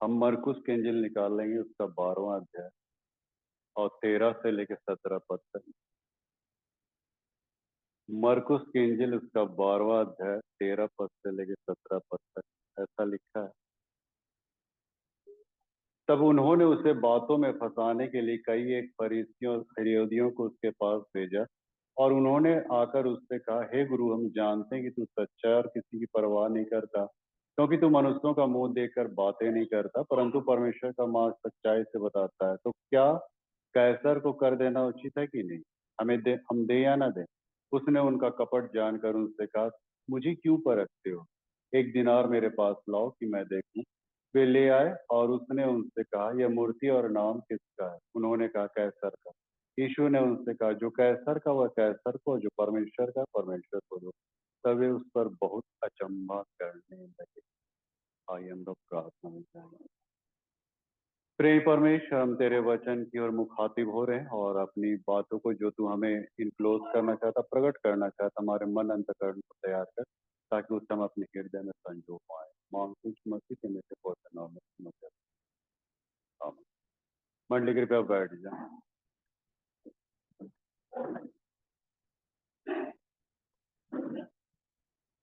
हम मरकुस के इंजिल निकाल लेंगे, उसका 12वां अध्याय और 13 से लेकर 17 पद तक। मरकुस के इंजिल उसका 12वां अध्याय 13 पद से लेकर 17 पद तक ऐसा लिखा है। तब उन्होंने उसे बातों में फंसाने के लिए कई एक फरीसियों और हेरोदियों को उसके पास भेजा, और उन्होंने आकर उससे कहा, हे गुरु, हम जानते हैं कि तू सच्चा है और किसी की परवाह नहीं करता, क्योंकि तू मनुष्यों का मुंह देखकर बातें नहीं करता, परंतु परमेश्वर का मार्ग सच्चाई से बताता है। तो क्या कैसर को कर देना उचित है कि नहीं? हम दे या ना दे? उसने उनका कपट जानकर उनसे कहा, मुझे क्यों परखते हो? एक दिनार मेरे पास लाओ कि मैं देखूं। वे ले आए, और उसने उनसे कहा, यह मूर्ति और नाम किसका है? उन्होंने कहा, कैसर का। यीशु ने उनसे कहा, जो कैसर का वह कैसर को, जो परमेश्वर का परमेश्वर को दो। तब वे उस पर बहुत अचंभा करने लगे। आइए हम लोग प्रार्थना में जाएंगे। प्रिय परमेश्वर, हम तेरे वचन की ओर मुखातिब हो रहे हैं, और अपनी बातों को जो तू हमें इनक्लोज करना चाहता, प्रकट करना चाहता, हमारे मन अंतकरण को तैयार कर, ताकि उसे हम अपने हृदय में संजो पाए। मानसून मसीह के मेरे पहुंचे नाम में समझ। मंडली कृपया बैठ जाए।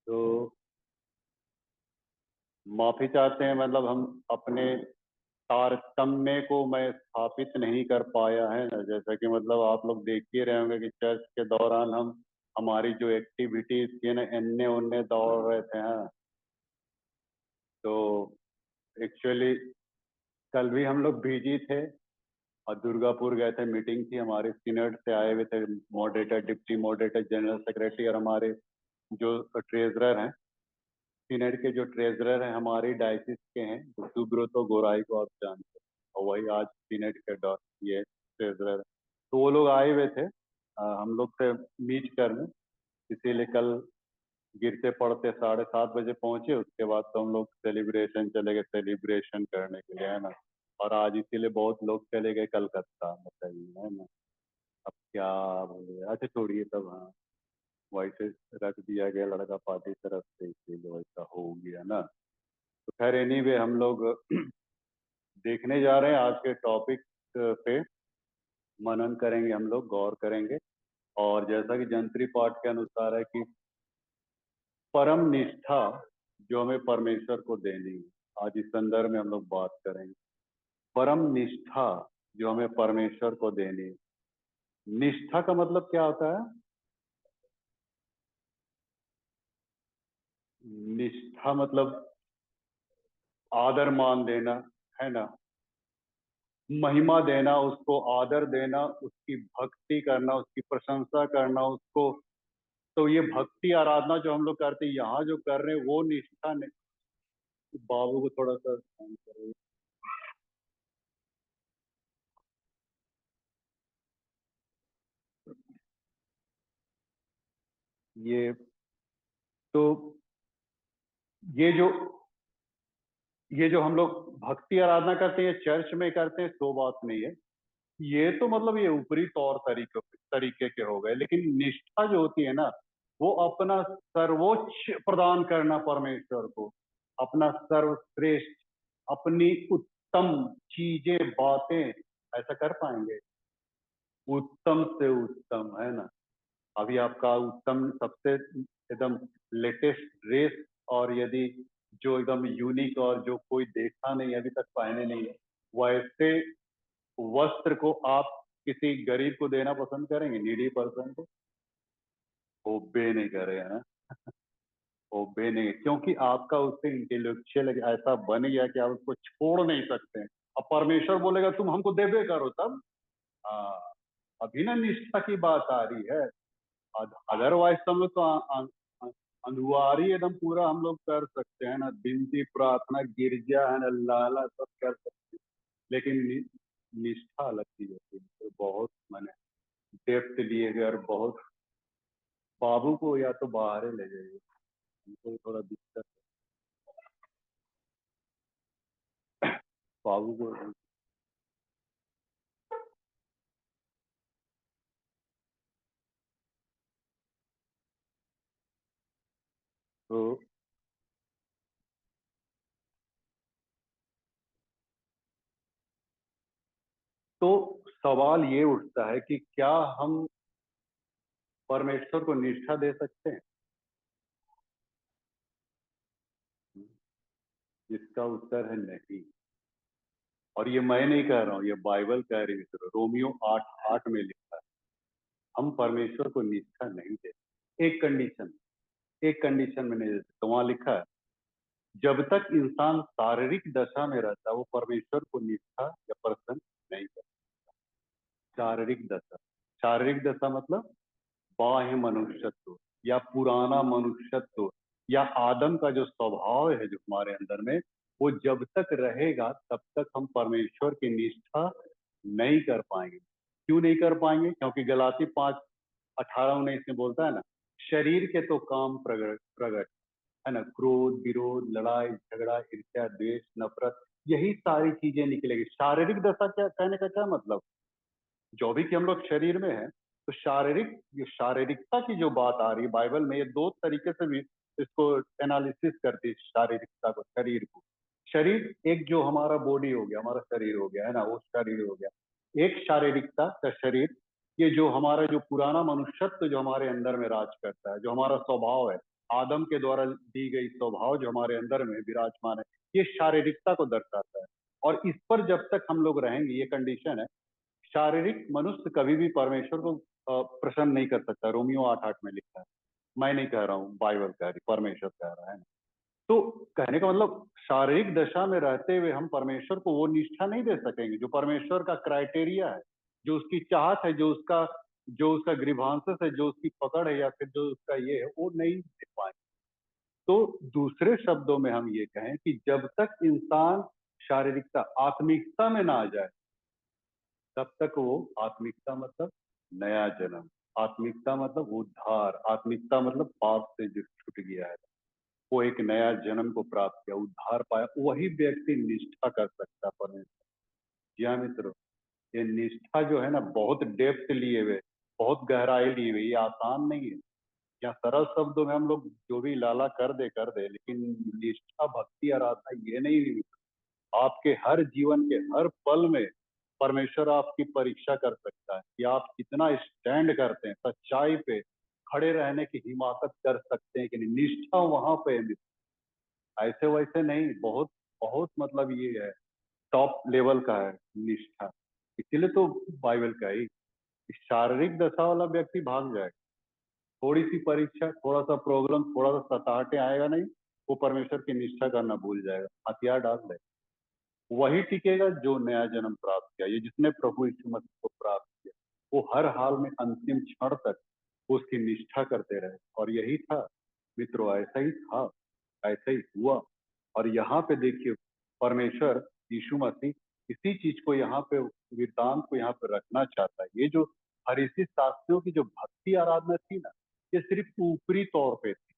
तो माफी चाहते हैं, मतलब हम अपने तारतम्य को मैं स्थापित नहीं कर पाया है ना, जैसा कि मतलब आप लोग देख ही रहे होंगे कि चर्च के दौरान हम हमारी जो एक्टिविटीज थी ना, इन्ने उन्ने दौड़ रहे थे। हाँ, तो एक्चुअली कल भी हम लोग बिजी थे, और दुर्गापुर गए थे, मीटिंग थी, हमारे सिनेट से आए हुए थे moderator, deputy moderator, general secretary, और हमारे जो ट्रेजरर हैं, सीनेट के जो ट्रेजरर हैं हमारे डायसिस के हैं, सुब्रतो गोराई को आप जानते हैं, और वही आज सीनेट के ये ट्रेजरर। तो वो लोग आए हुए थे हम लोग से मीट करने, इसीलिए कल गिरते पड़ते 7:30 बजे पहुंचे। उसके बाद तो हम लोग सेलिब्रेशन चले गए, सेलिब्रेशन करने के लिए, है ना। और आज इसीलिए बहुत लोग चले गए कलकत्ता, बताइए, है ना। अब क्या बोले, अच्छा छोड़िए तब। हाँ, वैसे रख दिया गया लड़का पार्टी तरफ से, इसीलिए वैसा हो गया ना। तो खैर एनीवे, हम लोग देखने जा रहे हैं आज के टॉपिक पे, मनन करेंगे, हम लोग गौर करेंगे। और जैसा कि जंत्री पाठ के अनुसार है कि परम निष्ठा जो हमें परमेश्वर को देनी है, आज इस संदर्भ में हम लोग बात करेंगे। परम निष्ठा जो हमें परमेश्वर को देनी है। निष्ठा का मतलब क्या होता है? निष्ठा मतलब आदर मान देना, है ना। महिमा देना, उसको आदर देना, उसकी भक्ति करना, उसकी प्रशंसा करना, उसको। तो ये भक्ति आराधना जो हम लोग करते हैं, यहाँ जो कर रहे हैं वो निष्ठा नहीं। बाबू को थोड़ा सा शांत करो। ये तो ये जो ये जो हम लोग भक्ति आराधना करते हैं चर्च में करते हैं, तो बात नहीं है। ये तो मतलब ये ऊपरी तौर तरीके के हो गए, लेकिन निष्ठा जो होती है ना, वो अपना सर्वोच्च प्रदान करना परमेश्वर को, अपना सर्वश्रेष्ठ, अपनी उत्तम चीजें, बातें, ऐसा कर पाएंगे। उत्तम से उत्तम, है ना। अभी आपका उत्तम सबसे एकदम लेटेस्ट ड्रेस, और यदि जो एकदम यूनिक और जो कोई देखा नहीं अभी तक, पहने नहीं है, वैसे वस्त्र को आप किसी गरीब को देना पसंद करेंगे, नीडी पर्सन को? ओबे नहीं करे, है ना। ओबे नहीं, क्योंकि आपका उससे इंटेलेक्चुअल ऐसा बन गया कि आप उसको छोड़ नहीं सकते हैं। अब परमेश्वर बोलेगा तुम हमको देबे करो, तब हाँ, अभी ना निष्ठा की बात आ रही है। अदरवाइज तो हम लोग तो अनुवारी एकदम पूरा हम लोग कर सकते हैं ना, विनती प्रार्थना गिरजा है ना, लाला सब कर सकते हैं। लेकिन निष्ठा अलग चीज होती है, तो बहुत मैंने डेप्थ लिए गए, और बहुत। बाबू को या तो बाहर ही ले जाइए, उनको थोड़ा दिक्कत है। बाबू को तो तो सवाल ये उठता है कि क्या हम परमेश्वर को निष्ठा दे सकते हैं? इसका उत्तर है नहीं। और ये मैं नहीं कह रहा हूं, ये बाइबल कह रही है। रोमियो 8:8 में लिखा है हम परमेश्वर को निष्ठा नहीं देते। एक कंडीशन में नहीं देते, तो वहां लिखा है जब तक इंसान शारीरिक दशा में रहता है वो परमेश्वर को निष्ठा या प्रसन्न नहीं करता। शारीरिक दशा, शारीरिक दशा मतलब बाह्य मनुष्यत्व या पुराना मनुष्यत्व या आदम का जो स्वभाव है जो हमारे अंदर में, वो जब तक रहेगा तब तक हम परमेश्वर की निष्ठा नहीं कर पाएंगे। क्यों नहीं कर पाएंगे? क्योंकि गलाती 5:18-19 में बोलता है ना, शरीर के तो काम प्रगट प्रगट है ना, क्रोध, विरोध, लड़ाई झगड़ा, ईर्ष्या, द्वेष, नफरत, यही सारी चीजें निकलेगी। शारीरिक दशा क्या कहने का क्या मतलब? जो भी कि हम लोग शरीर में है, तो शारीरिक, ये शारीरिकता की जो बात आ रही है बाइबल में, ये दो तरीके से भी इसको एनालिसिस करती है शारीरिकता को, शरीर को। शरीर एक जो हमारा बॉडी हो गया, हमारा शरीर हो गया है ना, वो शरीर हो गया एक शारीरिकता का शरीर। ये जो हमारा जो पुराना मनुष्यत्व जो हमारे अंदर में राज करता है, जो हमारा स्वभाव है, आदम के द्वारा दी गई स्वभाव जो हमारे अंदर में विराजमान है, ये शारीरिकता को दर्शाता है। और इस पर जब तक हम लोग रहेंगे, ये कंडीशन है, शारीरिक मनुष्य कभी भी परमेश्वर को प्रसन्न नहीं कर सकता। रोमियो 8:8 में लिखा है। मैं नहीं कह रहा हूँ, बाइबल कह रही, परमेश्वर कह रहा है। तो कहने का मतलब शारीरिक दशा में रहते हुए हम परमेश्वर को वो निष्ठा नहीं दे सकेंगे जो परमेश्वर का क्राइटेरिया है, जो उसकी चाहत है, जो उसका ग्रीवांसस है, जो उसकी पकड़ है, या फिर जो उसका ये है, वो नहीं दे पाएंगे। तो दूसरे शब्दों में हम ये कहें कि जब तक इंसान शारीरिकता आत्मिकता में ना आ जाए, तब तक वो, आत्मिकता मतलब नया जन्म, आत्मिकता मतलब उद्धार, आत्मिकता मतलब पाप से जो छूट गया है, वो एक नया जन्म को प्राप्त किया, उद्धार पाया, वही व्यक्ति निष्ठा कर सकता है परमेश्वर। जी हाँ मित्रों, ये निष्ठा जो है ना, बहुत डेप्थ लिए हुए, बहुत गहराई लिए हुए, ये आसान नहीं है। या सरल शब्दों में हम लोग जो भी लाला कर दे, लेकिन निष्ठा, भक्ति, आराधना ये नहीं हुई। आपके हर जीवन के हर पल में परमेश्वर आपकी परीक्षा कर सकता है कि आप कितना स्टैंड करते हैं, सच्चाई पे खड़े रहने की हिमाकत कर सकते हैं कि नहीं। निष्ठा वहां पे है, ऐसे वैसे नहीं, बहुत बहुत मतलब ये है, टॉप लेवल का है निष्ठा। इसीलिए तो बाइबल का ही शारीरिक दशा वाला व्यक्ति भाग जाए, थोड़ी सी परीक्षा, थोड़ा सा प्रॉब्लम, थोड़ा सा सताहटे आएगा नहीं, वो परमेश्वर की निष्ठा करना भूल जाएगा, हथियार डाल दे। वही टिकेगा जो नया जन्म प्राप्त किया, ये जिसने प्रभु यीशु मसीह को प्राप्त किया, वो हर हाल में अंतिम क्षण तक उसकी निष्ठा करते रहे। और यही था मित्रों, ऐसा ही था, ऐसा ही हुआ। और यहाँ पे देखिए, परमेश्वर यीशु मसीह इसी चीज को यहाँ पे, वृतांत को यहाँ पे रखना चाहता है। ये जो फरीसी शास्त्रियों की जो भक्ति आराधना थी ना, ये सिर्फ ऊपरी तौर पे थी,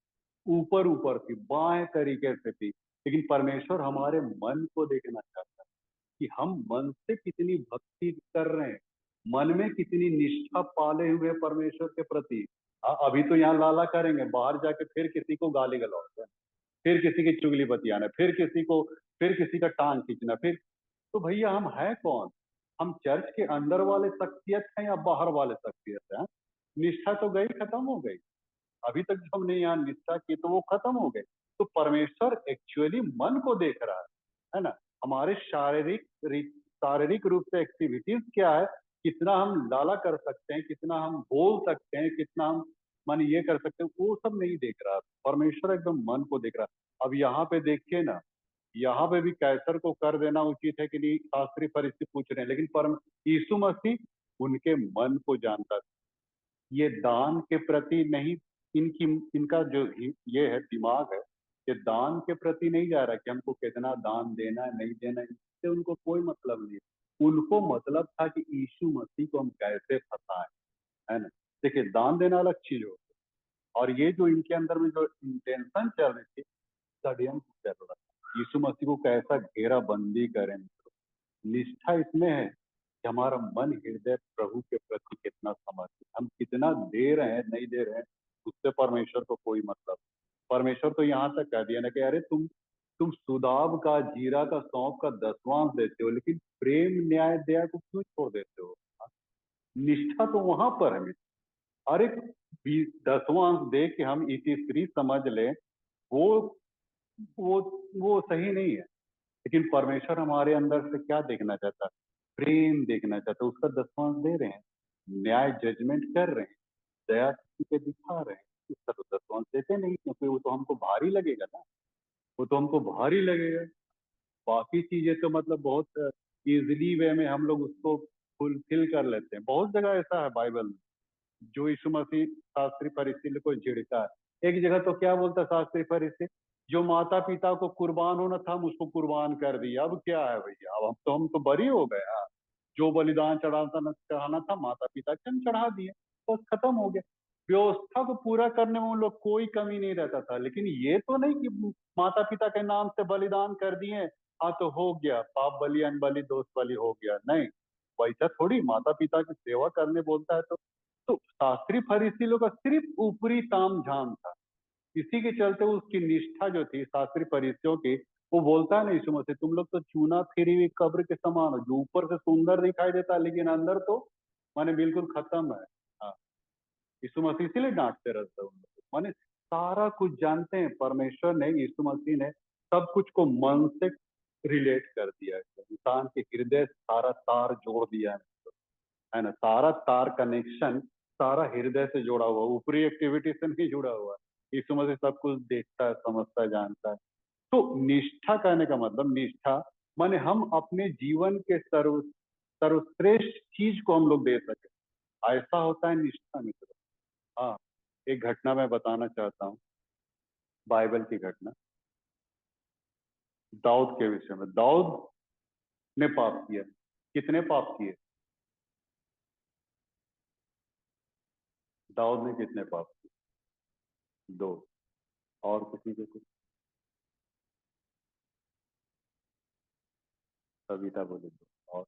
ऊपर ऊपर थी, बाएं तरीके से थी। लेकिन परमेश्वर हमारे मन को देखना चाहता है कि हम मन से कितनी भक्ति कर रहे हैं, मन में कितनी निष्ठा पाले हुए हैं परमेश्वर के प्रति। अभी तो यहाँ लाला करेंगे, बाहर जाके फिर किसी को गाली गलौज, फिर किसी की चुगली बतियाना, फिर किसी का टांग खींचना, फिर, तो भैया हम हैं कौन? हम चर्च के अंदर वाले शख्सियत हैं या बाहर वाले शख्सियत हैं? निष्ठा तो गई, खत्म हो गई। अभी तक जो हमने यहाँ निष्ठा की तो वो खत्म हो गई। तो परमेश्वर एक्चुअली मन को देख रहा है ना। हमारे शारीरिक रूप से एक्टिविटीज क्या है, कितना हम लाला कर सकते हैं, कितना हम बोल सकते हैं, कितना हम मन ये कर सकते हैं, वो सब नहीं देख रहा। परमेश्वर एकदम मन को देख रहा। अब यहाँ पे देखिए ना, यहाँ पे भी कैसर को कर देना उचित है कि नहीं, शास्त्री फरीसी पूछ रहे हैं, लेकिन परम यीशु मसीह उनके मन को जानता था। ये दान के प्रति नहीं, इनकी इनका जो ये है दिमाग है, ये दान के प्रति नहीं जा रहा कि हमको कितना दान देना है, नहीं देना है, इससे उनको कोई मतलब नहीं है। उनको मतलब था कि यीशु मसीह को हम कैसे फंसाएं, है ना। देखिए, दान देना अलग चीज हो, और ये जो इनके अंदर में जो इंटेंशन चल रही थी, षड्यंत्र चल रहा था, यीशु मसीह को कैसा घेरा बंदी करें। निष्ठा इसमें है कि हमारा मन, हृदय प्रभु के प्रति कितना समर्पित, हम कितना दे रहे हैं, नहीं दे रहे हैं, उससे परमेश्वर को कोई मतलब। परमेश्वर तो यहाँ तक कह दिया ना कि अरे तुम तुम सुदाब का, जीरा का, सौंफ का दसवांश देते हो, लेकिन प्रेम न्याय दया को क्यों छोड़ देते हो? निष्ठा तो वहां पर है। अरे दसवांश दे के हम इतिश्री समझ ले, वो वो वो सही नहीं है। लेकिन परमेश्वर हमारे अंदर से क्या देखना चाहता है? प्रेम देखना चाहता है। उसका दसवांश दे रहे हैं, न्याय जजमेंट कर रहे हैं, दया किसी पे दिखा रहे हैं, उसका तो दसवांश देते नहीं, क्योंकि वो तो हमको भारी लगेगा ना। वो तो हमको भारी लगेगा। बाकी चीजें तो मतलब बहुत इजिली वे में हम लोग उसको फुलफिल कर लेते हैं। बहुत जगह ऐसा है बाइबल में, जो यीशु मसीह शास्त्री फरीसी को झिड़का है। एक जगह तो क्या बोलता है शास्त्री फरीसी, जो माता पिता को कुर्बान होना था हम उसको कुर्बान कर दिया, अब क्या है भैया, अब हम तो बरी हो गए। हाँ, जो बलिदान चढ़ाना था माता पिता के हम चढ़ा दिए, बस खत्म हो गया। व्यवस्था को पूरा करने में उन लोग कोई कमी नहीं रहता था। लेकिन ये तो नहीं कि माता पिता के नाम से बलिदान कर दिए, हाँ तो हो गया, पाप बलि अन बलि दोष बलि हो गया, नहीं। वैसा थोड़ी, माता पिता की सेवा करने बोलता है तो शास्त्री फरीसी लोग का सिर्फ ऊपरी ताम झाम था। इसी के चलते उसकी निष्ठा जो थी शास्त्री फरीसियों की, वो बोलता है ना यीशु मसीह, तुम लोग तो चूना फिरी हुई कब्र के समान हो, जो ऊपर से सुंदर दिखाई देता है लेकिन अंदर तो माने बिल्कुल खत्म है। हाँ, यीशु मसीह इसीलिए डांटते रहते हैं उन लोग को। माने सारा कुछ जानते हैं, परमेश्वर ने, यीशु मसीह ने सब कुछ को मन से रिलेट कर दिया है। इंसान के हृदय से सारा तार जोड़ दिया है ना, सारा तार कनेक्शन सारा हृदय से जुड़ा हुआ, ऊपरी एक्टिविटी से नहीं जुड़ा हुआ। यीशु मसीह सब कुछ देखता है, समझता है, जानता है। तो निष्ठा कहने का मतलब, निष्ठा माने हम अपने जीवन के सर्वश्रेष्ठ चीज को हम लोग दे सके, ऐसा होता है निष्ठा मित्र। हाँ, एक घटना मैं बताना चाहता हूँ, बाइबल की घटना, दाऊद के विषय में। दाऊद ने पाप किया। कितने पाप किए? दाऊद ने कितने पाप किए? दो। और किसी के कुछ? कविता बोले दो। और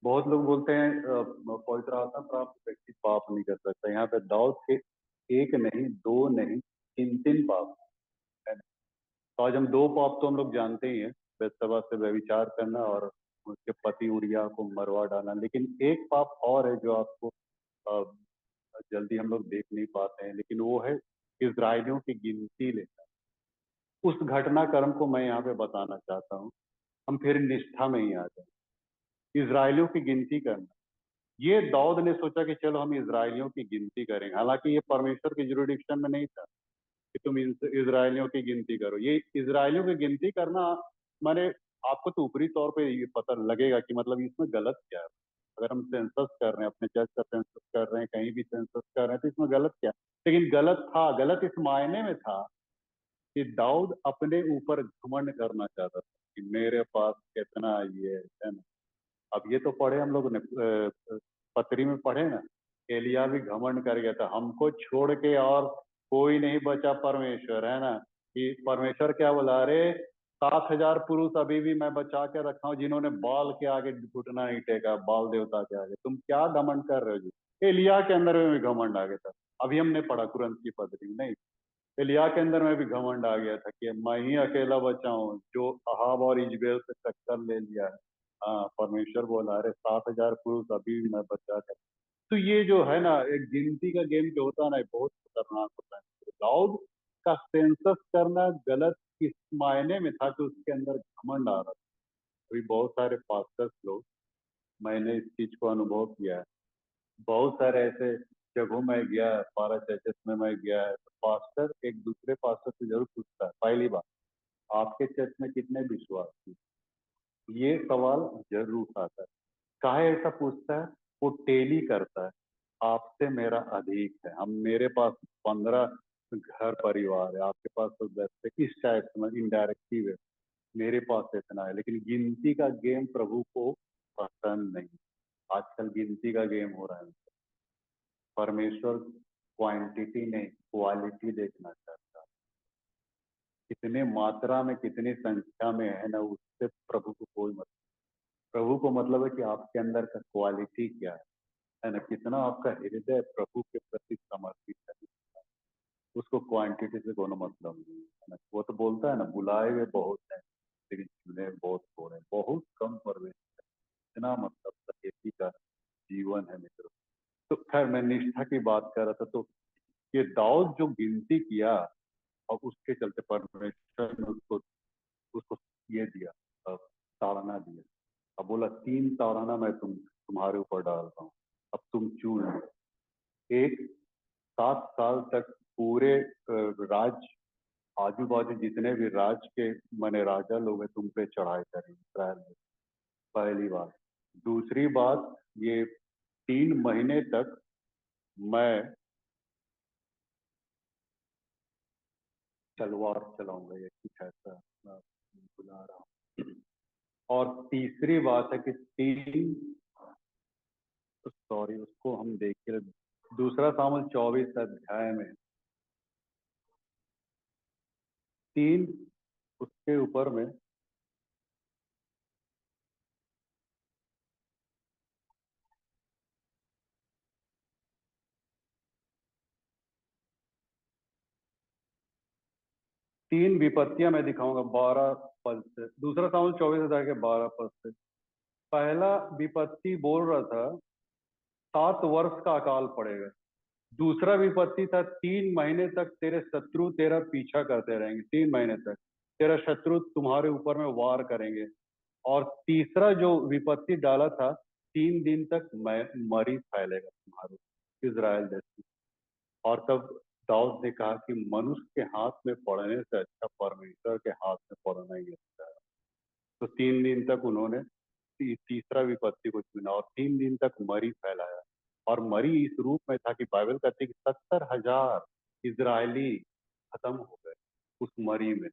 बहुत लोग बोलते हैं पवित्र आत्मा प्राप्त व्यक्ति पाप नहीं कर सकता। यहाँ पे दाऊद के एक नहीं, दो नहीं, तीन तीन पाप है। तो आज हम दो पाप तो हम लोग जानते ही हैं, बेतसबा से व्यभिचार करना और उसके पति उरिया को मरवा डालना। लेकिन एक पाप और है जो आपको अ, जल्दी हम लोग देख नहीं पाते हैं, लेकिन वो है इजरायलियों की गिनती लेना। उस घटनाक्रम को मैं यहाँ पे बताना चाहता हूँ। हम फिर निष्ठा में ही आ जाए। इजरायलियों की गिनती करना, ये दाऊद ने सोचा कि चलो हम इजरायलियों की गिनती करेंगे। हालांकि ये परमेश्वर के जुरिडिक्शन में नहीं था कि तुम इजरायलियों की गिनती करो। ये इजरायलियों की गिनती करना माने, आपको तो ऊपरी तौर पे ये पता लगेगा कि मतलब इसमें गलत क्या है। अगर हम सेंसस कर रहे हैं, अपने चर्च का सेंसस कर रहे हैं, कहीं भी सेंसस कर रहे हैं, तो इसमें गलत क्या है? लेकिन गलत था, गलत इस मायने में था कि दाऊद अपने ऊपर घमंड करना चाहता था कि मेरे पास कितना ये है ना। अब ये तो पढ़े हम लोग ने, पत्री में पढ़े ना, एलिया भी घमंड कर गया था, हमको छोड़ के और कोई नहीं बचा परमेश्वर, है ना। कि परमेश्वर क्या बोला, अरे 7,000 पुरुष अभी भी मैं बचा के रखा हूँ जिन्होंने बाल के आगे घुटना नहीं टेका, बाल देवता के आगे, तुम क्या घमंड कर रहे हो जी? एलिया के अंदर में भी घमंड आ गया था। अभी हमने पढ़ा तुरंत की पत्री में, नहीं, एलिया के अंदर में भी घमंड आ गया था कि मैं ही अकेला बचा हूँ जो अहाब और इजबेल से टक्कर ले लिया है। हाँ, परमेश्वर बोला अरे 7,000 पुरुष अभी भी मैं बचा कर। तो ये जो है ना, एक गिनती का गेम जो होता है ना, ये बहुत खतरनाक होता है। तो दाऊद का सेंसस करना गलत इस मायने में था कि उसके अंदर घमंड आ रहा था। अभी बहुत सारे पास्टर्स लोग, मैंने इस चीज को अनुभव किया है। बहुत सारे ऐसे जगहों में गया है, पारा चर्चेस में मैं गया है, तो पास्टर एक दूसरे पास्टर से जरूर पूछता है, पहली बात, आपके चर्च में कितने विश्वासी? ये सवाल जरूर उठाता है। काहे ऐसा पूछता है? वो टेली करता है, आपसे मेरा अधिक है, हम मेरे पास 15 घर परिवार है, आपके पास तो 10 है, इस टाइप से इनडायरेक्टिव है। मेरे पास इतना है। लेकिन गिनती का गेम प्रभु को पसंद नहीं। आजकल गिनती का गेम हो रहा है। परमेश्वर क्वांटिटी नहीं, क्वालिटी देखना चाहता है। कितने मात्रा में, कितनी संख्या में है ना, उससे प्रभु को कोई मतलब। प्रभु को मतलब है कि आपके अंदर का क्वालिटी क्या है ना, कितना आपका हृदय प्रभु के प्रति समर्पित है। उसको क्वांटिटी से कोनो मतलब नहीं है ना। वो तो बोलता है ना, बुलाए हुए बहुत हैं लेकिन चुने बहुत थोड़े, बहुत कम परवेश, इतना मतलब सकेती का जीवन है मित्र। तो खैर मैं निष्ठा की बात कर रहा था, तो ये दाऊद जो गिनती किया और उसके चलते परमेश्वर ने उसको उसको ये दिया, ताड़ना दिया। अब बोला 3 ताड़ना मैं तुम्हारे ऊपर डालता हूँ, अब तुम चुन लो। एक, 7 साल तक पूरे राज, आजू बाजू जितने भी राज के माने राजा लोग हैं तुम पे चढ़ाई करेंगे इस्राएल में। पहली बात। दूसरी बात, ये 3 महीने तक मैं तलवार चलाऊंगा, ये कुछ ऐसा मैं बुला रहा हूँ। और तीसरी बात है कि तीन, सॉरी उसको हम देख के, दूसरा सामुएल 24 अध्याय में 3, उसके ऊपर में 3 विपत्तियां मैं दिखाऊंगा 12 पद से। दूसरा सामुएल 24 अध्याय के 12 पद से। पहला विपत्ति बोल रहा था 7 वर्ष का अकाल पड़ेगा। दूसरा विपत्ति था 3 महीने तक तेरे शत्रु तेरा पीछा करते रहेंगे, 3 महीने तक तेरा शत्रु तुम्हारे ऊपर में वार करेंगे। और तीसरा जो विपत्ति डाला था, 3 दिन तक मरी फैलेगा तुम्हारे इज़राइल देश में। और तब दाऊद ने कहा कि मनुष्य के हाथ में पड़ने से अच्छा परमेश्वर के हाथ में पड़ना ही अच्छा है। तो 3 दिन तक उन्होंने तीसरा विपत्ति को चुना और 3 दिन तक मरी फैलाया। और मरी इस रूप में था कि बाइबल कहती है कि 70,000 इजरायली खत्म हो गए उस मरी में।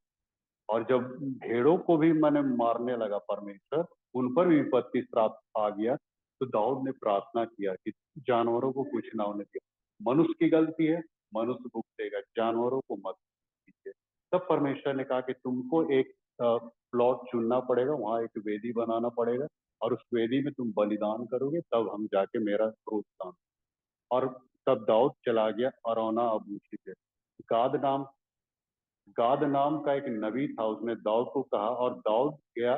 और जब भेड़ों को भी मैंने मारने लगा परमेश्वर, उन पर भी विपत्ति श्राप आ गया, तो दाऊद ने प्रार्थना किया कि जानवरों को कुछ ना होने दिया। मनुष्य की गलती है, मनुष्य भुगतेगा, जानवरों को मत कीजिए। तब परमेश्वर ने कहा कि तुमको एक प्लॉट चुनना पड़ेगा, वहां एक वेदी बनाना पड़ेगा, और उस वेदी में तुम बलिदान करोगे, तब हम जाके मेरा क्रोध शांत। और तब दाऊद चला गया अरौना अबूसी पे। गाद नाम गाद नाम का एक नबी था, उसने दाऊद को कहा, और दाऊद गया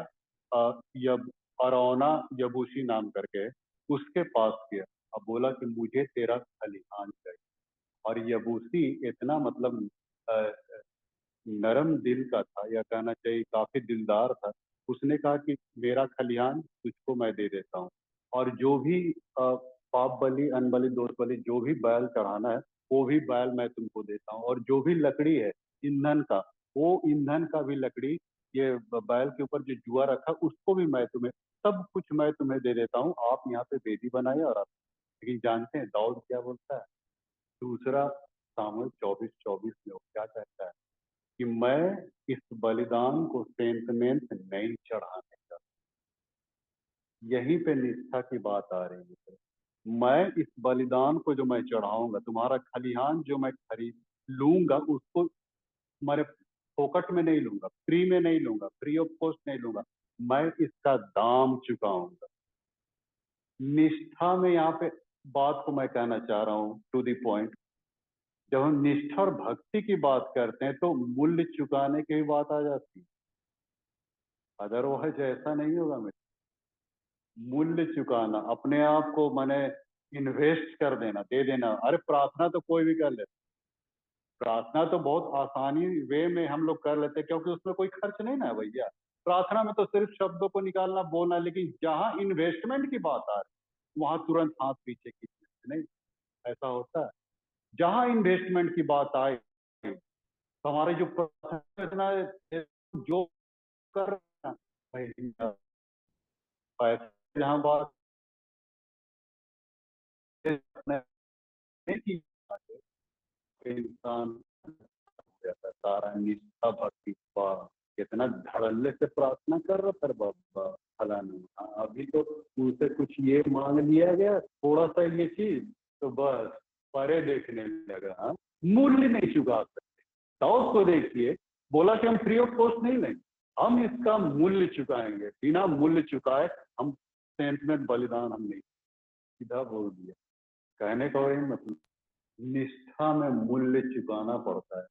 यब अरौना यबूसी नाम करके उसके पास गया। अब बोला कि मुझे तेरा खलिहान चाहिए। और यबूसी इतना मतलब अ, नरम दिल का था, या कहना चाहिए काफी दिलदार था। उसने कहा कि मेरा खलिहान तुझको मैं दे देता हूँ, और जो भी पाप बलि, अनबलि, दोष बलि, जो भी बैल चढ़ाना है वो भी बैल मैं तुमको देता हूँ। और जो भी लकड़ी है ईंधन का, वो ईंधन का भी लकड़ी, ये बैल के ऊपर जो जुआ रखा उसको भी मैं तुम्हें, सब कुछ मैं तुम्हें दे देता हूँ। आप यहाँ पे वेदी बनाइए और आप। लेकिन जानते हैं दाऊद क्या बोलता है? दूसरा सामुएल 24:24 में वो क्या कहता है कि मैं इस बलिदान को सेंतमेंट नहीं चढ़ाने का। यहीं पे निष्ठा की बात आ रही है। मैं इस बलिदान को जो मैं चढ़ाऊंगा, तुम्हारा खलिहान जो मैं खरीद लूंगा, उसको तुम्हारे फोकट में नहीं लूंगा, फ्री में नहीं लूंगा, फ्री ऑफ कॉस्ट नहीं लूंगा, मैं इसका दाम चुकाऊंगा। निष्ठा में यहाँ पे बात को मैं कहना चाह रहा हूँ टू द पॉइंट। जब हम निष्ठा और भक्ति की बात करते हैं तो मूल्य चुकाने की भी बात आ जाती है। अदरवाइज ऐसा नहीं होगा। मैं मूल्य चुकाना, अपने आप को मैंने इन्वेस्ट कर देना, दे देना। अरे प्रार्थना तो कोई भी कर ले, प्रार्थना तो बहुत आसानी वे में हम लोग कर लेते हैं, क्योंकि उसमें कोई खर्च नहीं ना है भैया। प्रार्थना में तो सिर्फ शब्दों को निकालना, बोलना। लेकिन जहां इन्वेस्टमेंट की बात आ रही वहां तुरंत हाथ पीछे खींचने नहीं, ऐसा होता है। जहां इन्वेस्टमेंट की बात आए तो हमारे जो इतना जो कर पैसे, जहां बात अपने की इंसान जाता है, सारा निष्ठा भक्ति पा कितना धड़ल्ले से प्रार्थना कर रहा था बाबा फलाना। अभी तो उनसे कुछ ये मांग लिया गया थोड़ा सा ये चीज, तो बस परे देखने लगा। मूल्य नहीं चुका सकते। दाऊद को देखिए, बोला कि हम फ्री ऑफ कॉस्ट नहीं लेंगे, हम इसका मूल्य चुकाएंगे, बिना मूल्य चुकाए हम सेंट में बलिदान हम नहीं। सीधा बोल दिया। कहने का वही मतलब। निष्ठा में मूल्य चुकाना पड़ता है,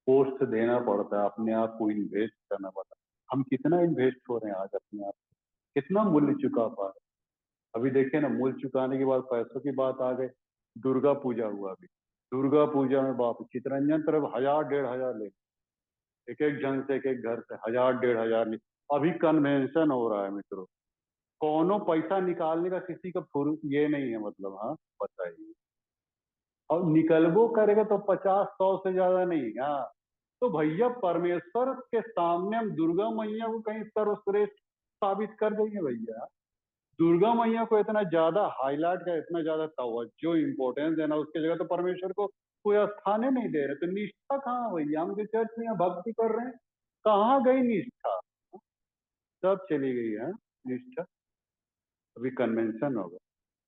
कॉस्ट देना पड़ता है, अपने आप को इन्वेस्ट करना पड़ता है। हम कितना इन्वेस्ट हो रहे हैं आज अपने आप, कितना मूल्य चुका पा रहे हैं। अभी देखिए ना, मूल्य चुकाने के बाद पैसों की बात आ गई। दुर्गा पूजा हुआ अभी, दुर्गा पूजा में बाप चितरंजन तरफ 1000 1500 ले, एक एक जन से, एक एक घर से 1000 1500 ले। अभी कन्वेंशन हो रहा है मित्रों, कौनो पैसा निकालने का किसी का ये नहीं है, मतलब हाँ बताइए। और निकलबो करेगा तो 50 100 से ज्यादा नहीं। हाँ, तो भैया परमेश्वर के सामने हम दुर्गा मैया को कहीं सर्वश्रेष्ठ साबित कर देंगे भैया? दुर्गा मैया को इतना ज्यादा हाईलाइट का, इतना ज्यादा तवज्जो इंपॉर्टेंस देना, उसकी जगह तो परमेश्वर को कोई स्थान ही नहीं दे रहे, तो निष्ठा कहाँ भैया? हम जो चर्च में यहाँ भक्ति कर रहे हैं, कहाँ गई निष्ठा? सब चली गई है निष्ठा। अभी कन्वेंशन होगा,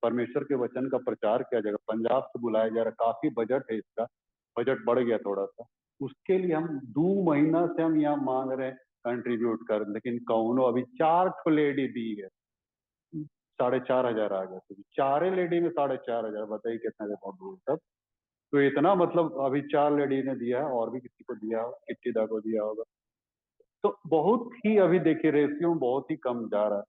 परमेश्वर के वचन का प्रचार किया जाएगा, पंजाब से बुलाया जा रहा है, काफी बजट है इसका, बजट बढ़ गया थोड़ा सा। उसके लिए हम 2 महीना से हम यहाँ मांग रहे हैं कंट्रीब्यूट कर, लेकिन कौनो अभी 4 ठो लेडी दी है, 4500 आ गया, तो चारे लेडी में 4500, बताइए कितना देता दूर तब। तो इतना मतलब अभी 4 लेडी ने दिया है, और भी किसी को दिया होगा, किट्टी दा को दिया होगा। तो बहुत ही अभी देखिए रेशियो में बहुत ही कम जा रहा है।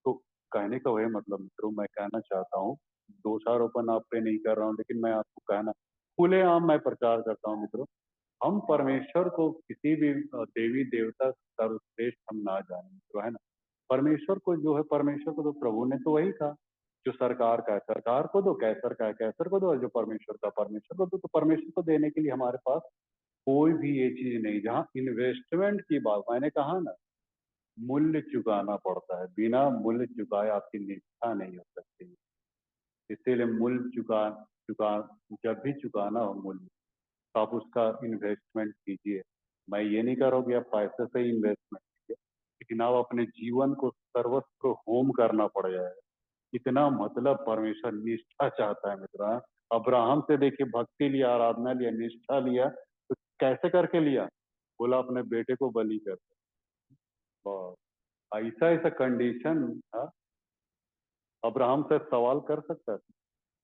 तो कहने का वही मतलब मित्रों, मैं कहना चाहता हूँ, दोषारोपण आप पे नहीं कर रहा हूँ, लेकिन मैं आपको कहना, खुलेआम मैं प्रचार करता हूँ मित्रों, हम परमेश्वर को किसी भी देवी देवता सर्वश्रेष्ठ हम ना जाने मित्रों, है ना। परमेश्वर को जो है, परमेश्वर को तो प्रभु ने तो वही कहा, जो सरकार का है सरकार को दो, कैसर का है कैसर को दो, और जो परमेश्वर का परमेश्वर को दो। तो परमेश्वर को देने के लिए हमारे पास कोई भी ये चीज नहीं। जहाँ इन्वेस्टमेंट की बात, मैंने कहा ना, मूल्य चुकाना पड़ता है, बिना मूल्य चुकाए आपकी निष्ठा नहीं हो सकती। इसीलिए मूल्य चुका जब भी चुकाना हो मूल्य, तो आप उसका इन्वेस्टमेंट कीजिए। मैं ये नहीं कर रहा हूँ कि आप पैसे से ही इन्वेस्टमेंट कीजिए, लेकिन आप अपने जीवन को सर्वस्व होम करना पड़ जाएगा। इतना मतलब परमेश्वर निष्ठा चाहता है मित्र। अब्राहम से देखिए, भक्ति लिया, आराधना लिया, निष्ठा लिया, तो कैसे करके लिया? बोला अपने बेटे को बलि कर। और ऐसा ऐसा कंडीशन था, अब्राहम से सवाल कर सकता था,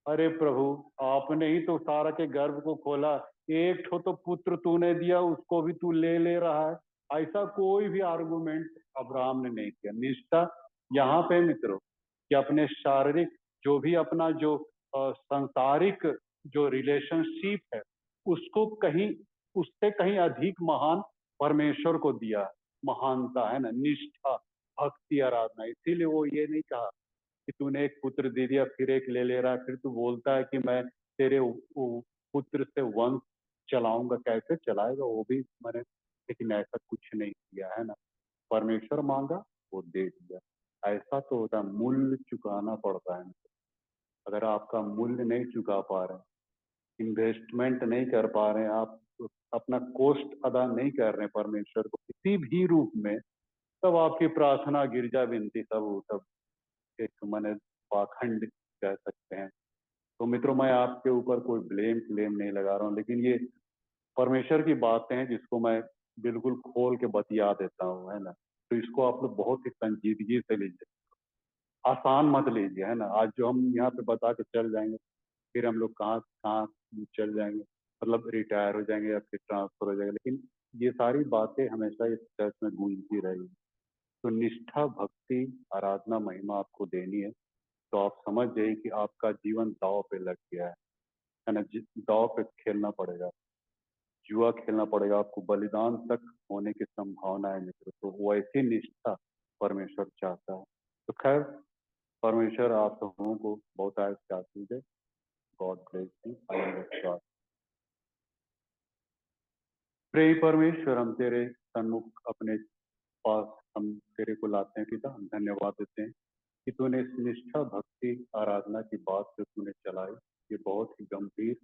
अरे प्रभु, आपने ही तो सारा के गर्भ को खोला, एक ठो तो पुत्र तूने दिया, उसको भी तू ले रहा है। ऐसा कोई भी आर्गुमेंट अब्राहम ने नहीं किया। निष्ठा यहाँ पे मित्रों, कि अपने शारीरिक, जो भी अपना जो सांसारिक जो रिलेशनशिप है, उसको कहीं, उससे कहीं अधिक महान परमेश्वर को दिया। महानता है ना, निष्ठा, भक्ति, आराधना। इसीलिए वो ये नहीं कहा कि तूने एक पुत्र दे दिया फिर एक ले रहा है, फिर तू बोलता है कि मैं तेरे पुत्र से वंश चलाऊंगा। कैसे चलाएगा वो भी मैंने, लेकिन ऐसा कुछ नहीं किया, है ना। परमेश्वर मांगा, वो दे दिया। ऐसा तो होता है, मूल्य चुकाना पड़ता है। अगर आपका मूल्य नहीं चुका पा रहे, इन्वेस्टमेंट नहीं कर पा रहे हैं आप, तो अपना कॉस्ट अदा नहीं कर रहे परमेश्वर को किसी भी रूप में, तब आपकी प्रार्थना, गिरजा, विनती सब एक माने पाखंड कह सकते हैं। तो मित्रों, मैं आपके ऊपर कोई ब्लेम क्लेम नहीं लगा रहा हूँ, लेकिन ये परमेश्वर की बातें हैं जिसको मैं बिल्कुल खोल के बतिया देता हूँ, है ना। तो इसको आप लोग बहुत ही संजीदगी से लीजिए, आसान मत लीजिए, है ना। आज जो हम यहाँ पे बता के चल जाएंगे, फिर हम लोग कहाँ कहाँ चल जाएंगे, मतलब रिटायर हो जाएंगे या फिर ट्रांसफर हो जाएगा, लेकिन ये सारी बातें हमेशा इस चर्च में गूंजती रहेगी। तो निष्ठा, भक्ति, आराधना, महिमा आपको देनी है, तो आप समझ जाइए कि आपका जीवन दांव पे लग गया है ना। दांव पे खेलना पड़ेगा, जुआ खेलना पड़ेगा, आपको बलिदान तक होने की संभावना है मित्र। तो वैसी निष्ठा परमेश्वर चाहता है। तो खैर, परमेश्वर आप सबों को बहुत आशीष दे। God bless you. आई। प्रिय परमेश्वर, हम तेरे सन्मुख अपने पास हम तेरे को लाते हैं पिता, हम धन्यवाद देते हैं कि तूने इस निष्ठा, भक्ति, आराधना की बात जो तूने चलाई, ये बहुत ही गंभीर,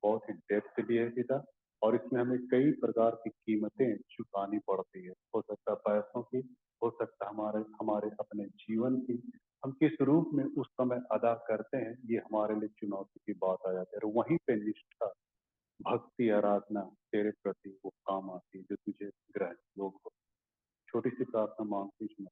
बहुत ही डेप्थ भी है पिता। और इसमें हमें कई प्रकार की कीमतें चुकानी पड़ती है, हो सकता है पैसों की, हो सकता है हमारे हमारे अपने जीवन की। हम किस रूप में उस समय अदा करते हैं, ये हमारे लिए चुनौती की बात आ जाती है। और वहीं पे निष्ठा, भक्ति, आराधना तेरे प्रति वो काम आती है जो तुझे ग्रहण योग हो। छोटी सी प्रार्थना मांगती हूँ।